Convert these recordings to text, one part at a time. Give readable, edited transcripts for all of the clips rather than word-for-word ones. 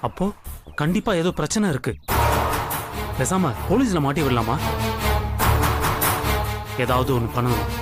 அப்போ கண்டிப்பா ஏதோ பிரச்சனை இருக்கு. பேசாம போலீஸ்ல மாட்டி விடலாமா? ஏதாவது ஒண்ணு பண்ணணும்.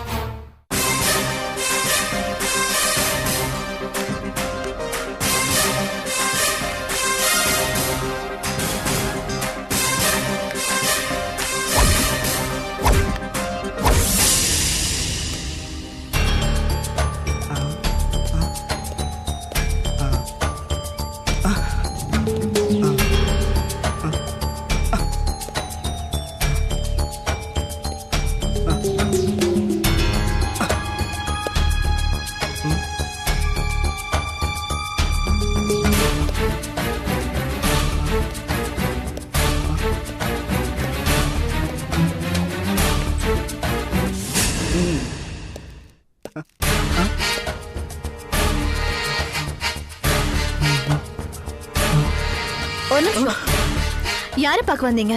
யாரை பார்க்க வந்தீங்க?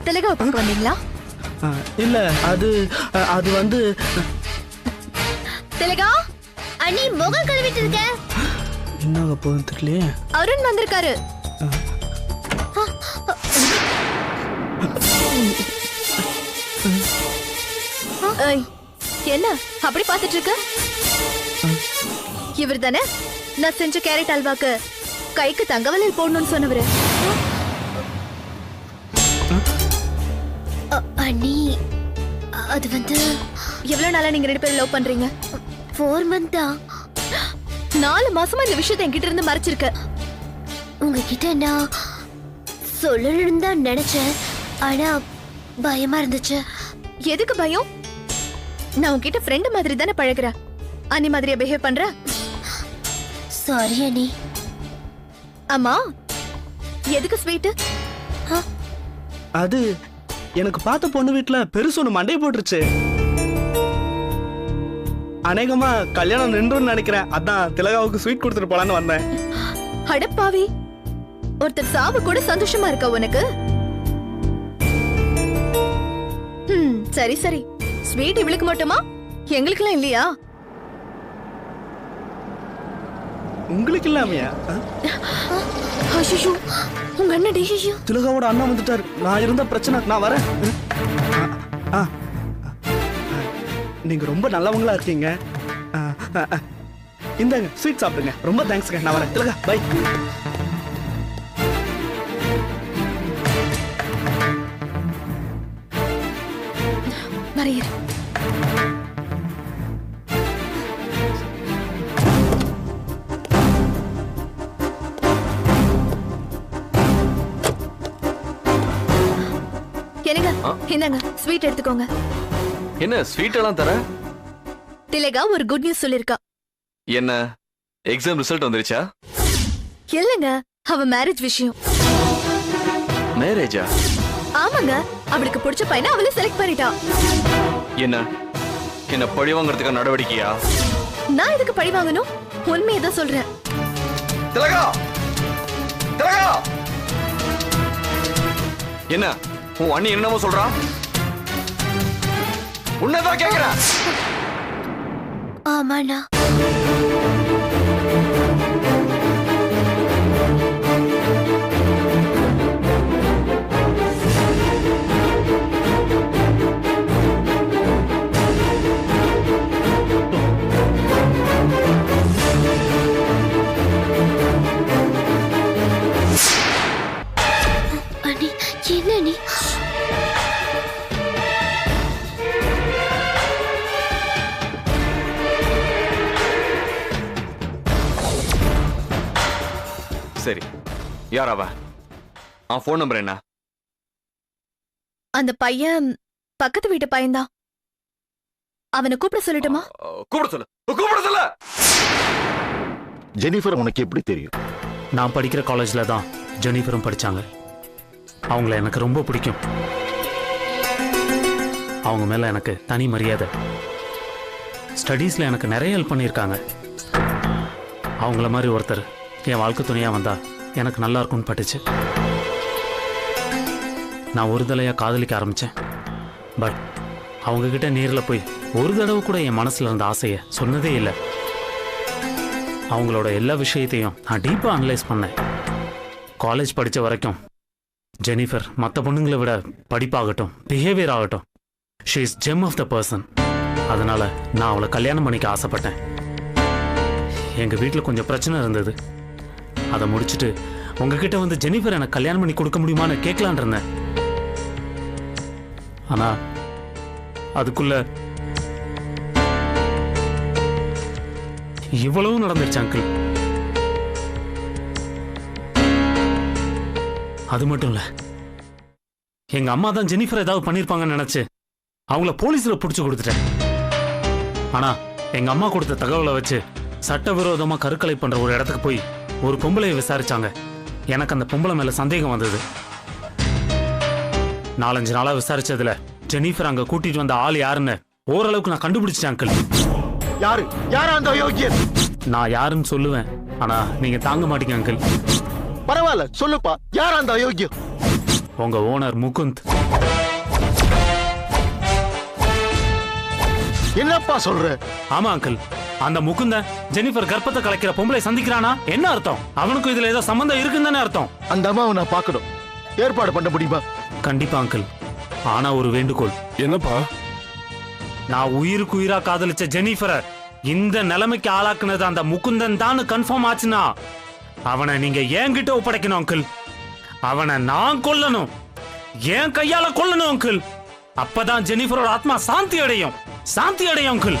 திலகாவை பார்க்க வந்தீங்களா? இல்ல, அது வந்து திலகா அண்ணி முகம் கழுவிட்டு இருக்க. என்ன போகுது தெரியலையே. அருண் வந்திருக்காரு. என்ன அப்படி பார்த்துட்டு இருக்க? இவர் தானே நான் செஞ்ச கேரட் அல்வாக்கு கைக்கு தங்கவலையில் போடணும்னு சொன்னவரு. அண்ணி அது வந்து எவ்வளவு நாளா நீங்க 2 பேரும் லவ் பண்றீங்க? 4 months தான். 4 மாசமா இந்த விஷயத்தை என்கிட்ட இருந்து மறைச்சிருக்க. உங்ககிட்ட நான் சொல்லணும்னு தான் நினைச்சேன், ஆனா பயமா இருந்துச்சு. எதுக்கு பயம்? நான் உங்ககிட்ட ஃப்ரெண்ட் மாதிரி தானே பழகுறேன். அண்ணி மாதிரியா பிஹேவ் பண்ற? சாரி அண்ணி. அம்மா எதுக்கு ஸ்வீட்? அது எனக்கு பார்த்த பொண்ணு வீட்டுல பெருசு ஒண்ணு மண்டையை போட்டுருச்சு. அநேகமா கல்யாணம் நின்றுன்னு நினைக்கிறேன். அதான் திலகாவுக்கு ஸ்வீட் கொடுத்துட்டு போலான்னு வந்தேன். அடப்பாவி, ஒருத்தர் சாவு கூட சந்தோஷமா இருக்கா உனக்கு? சரி சரி, ஸ்வீட் இவளுக்கு மட்டுமா? எங்களுக்குலாம் இல்லையா? உங்களுக்கு இல்லாமையா? உங்க அண்ணன் திலகாவோட அண்ணா வந்துட்டாரு. நான் இருந்த பிரச்சனை, நான் வரேன். நீங்க ரொம்ப நல்லவங்களா இருக்கீங்க. இந்தாங்க ஸ்வீட் சாப்பிடுங்க. ரொம்ப தேங்க்ஸ்ங்க. நான் வரேன். திலகா பை. மறையர் என்னங்க, இந்தாங்க ஸ்வீட் எடுத்துக்கோங்க. என்ன ஸ்வீட் எல்லாம் தர? திலகா ஒரு குட் நியூஸ் சொல்லிருக்கா. என்ன எக்ஸாம் ரிசல்ட் வந்துருச்சா? இல்லங்க, அவ மேரேஜ் விஷயம். மேரேஜா? ஆமாங்க, அவளுக்கு பிடிச்ச பையனை அவளே செலக்ட் பண்ணிட்டா. என்ன பழி வாங்குறதுக்கு நடவடிக்கையா? நான் எதுக்கு பழி வாங்கணும்? உண்மையை தான் சொல்றேன். திலகா, திலகா, என்ன உன் அண்ணி என்னமோ சொல்றா? உன்னதான் கேக்குறேன். ஆமாண்ணா. அண்ணி என்ன நீ? சரி, யார் அவ? போன் நம்பர் என்ன? அந்த பையன் பக்கத்து வீட்டு பையன்தான். அவனை கூப்பிட சொல்லட்டுமா? கூப்பிட சொல்லு, கூப்பிட சொல்லு. ஜெனிஃபர் உனக்கு எப்படி தெரியும்? நான் படிக்கிற காலேஜ்ல தான் ஜெனிஃபரும் படிச்சாங்க. அவங்கள எனக்கு ரொம்ப பிடிக்கும். அவங்க மேல எனக்கு தனி மரியாதை. ஸ்டடீஸ்ல எனக்கு நிறைய ஹெல்ப் பண்ணியிருக்காங்க. அவங்கள மாதிரி ஒருத்தர் என் வாழ்க்கை துணையா வந்தா எனக்கு நல்லா இருக்கும்னு பட்டுச்சு. நான் ஒரு தடவையா காதலிக்க ஆரம்பிச்சேன். பட் அவங்க கிட்ட நேரில் போய் ஒரு தடவை கூட என் மனசுல இருந்த ஆசையை சொன்னதே இல்லை. அவங்களோட எல்லா விஷயத்தையும் நான் டீப்பாக அனலைஸ் பண்ணேன். காலேஜ் படித்த வரைக்கும் ஜெனிஃபர் மற்ற பொண்ணுங்களை விட படிப்பாகட்டும், பிஹேவியர் ஆகட்டும், she is gem of the person. அதனால நான் அவளை கல்யாணம் பண்ணிக்க ஆசைப்பட்டேன். எங்கள் வீட்டில் கொஞ்சம் பிரச்சனை இருந்தது. அதை முடிச்சுட்டு உங்ககிட்ட வந்து ஜெனிஃபர் எனக்கு கல்யாணம் பண்ணி கொடுக்க முடியுமான்னு கேட்கலான் இருந்தேன். ஆனா அதுக்குள்ள இவ்வளவும் நடந்துருச்சு அங்கிள். அது மட்டும் இல்ல, எங்க அம்மா தான் ஜெனிஃபர் ஏதாவது பண்ணிருப்பாங்கன்னு நினைச்சு அவங்கள போலீஸ்ல புடிச்சு கொடுத்துட்டேன். ஆனா எங்க அம்மா கொடுத்த தகவலை வச்சு சட்டவிரோதமா கருக்கலை பண்ற ஒரு இடத்துக்கு போய் ஒரு பொம்பளையை விசாரிச்சாங்க. எனக்கு அந்த பொம்பளை மேல சந்தேகம் வந்தது. 4-5 நாளா விசாரிச்சதுல ஜெனிஃபர் அங்க கூட்டிட்டு வந்த ஆள் யாருன்னு ஓரளவுக்கு நான் கண்டுபிடிச்சிட்டேன் அங்கிள். யாரு அந்த யோகியன்? நான் யாருன்னு சொல்லுவேன், ஆனா நீங்க தாங்க மாட்டீங்க அங்கிள். பரவாயில்ல சொல்லுப்பா, யார் அந்த அயோக்கியம்? உங்க ஓனர் முகுந்த். என்னப்பா சொல்ற? ஆமா அங்கிள், அந்த முகுந்தன் ஜெனிஃபர் கர்ப்பத்தை கலைக்கிற பொம்பளை சந்திக்கிறானா என்ன அர்த்தம்? அவனுக்கும் இதுல ஏதோ சம்பந்தம் இருக்குன்னு தானே அர்த்தம். அந்த அம்மாவை நான் பார்க்கணும், ஏற்பாடு பண்ண முடியுமா? கண்டிப்பா அங்கிள், ஆனா ஒரு வேண்டுகோள். என்னப்பா? நான் உயிருக்கு உயிரா காதலிச்ச ஜெனிஃபரை இந்த நிலைமைக்கு ஆளாக்குனது அந்த முகுந்தன் தான் கன்ஃபார்ம் ஆச்சுன்னா அவனை நீங்க என்கிட்ட ஒப்படைக்கணும் அங்கிள். அவனை நான் கொல்லணும், என் கையால கொல்லணும் அங்கிள். அப்பதான் ஜெனிஃபரோட ஆத்மா சாந்தி அடையும், சாந்தி அடையும் uncle.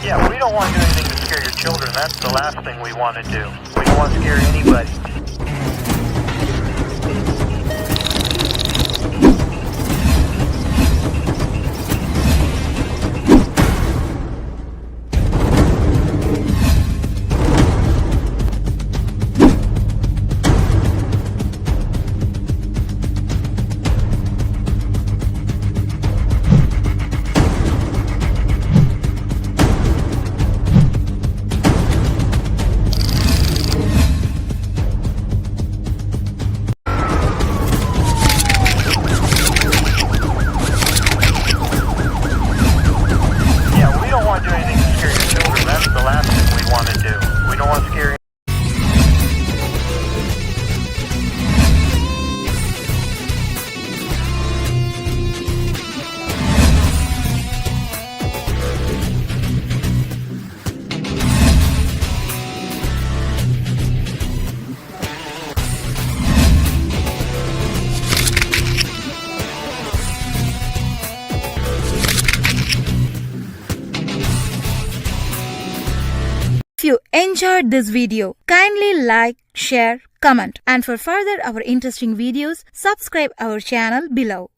Yeah, we don't want to do anything to scare your children. That's the last thing we want to do. We don't want to scare anybody. you enjoyed this video, kindly like, share, comment, and for further our interesting videos, subscribe our channel below.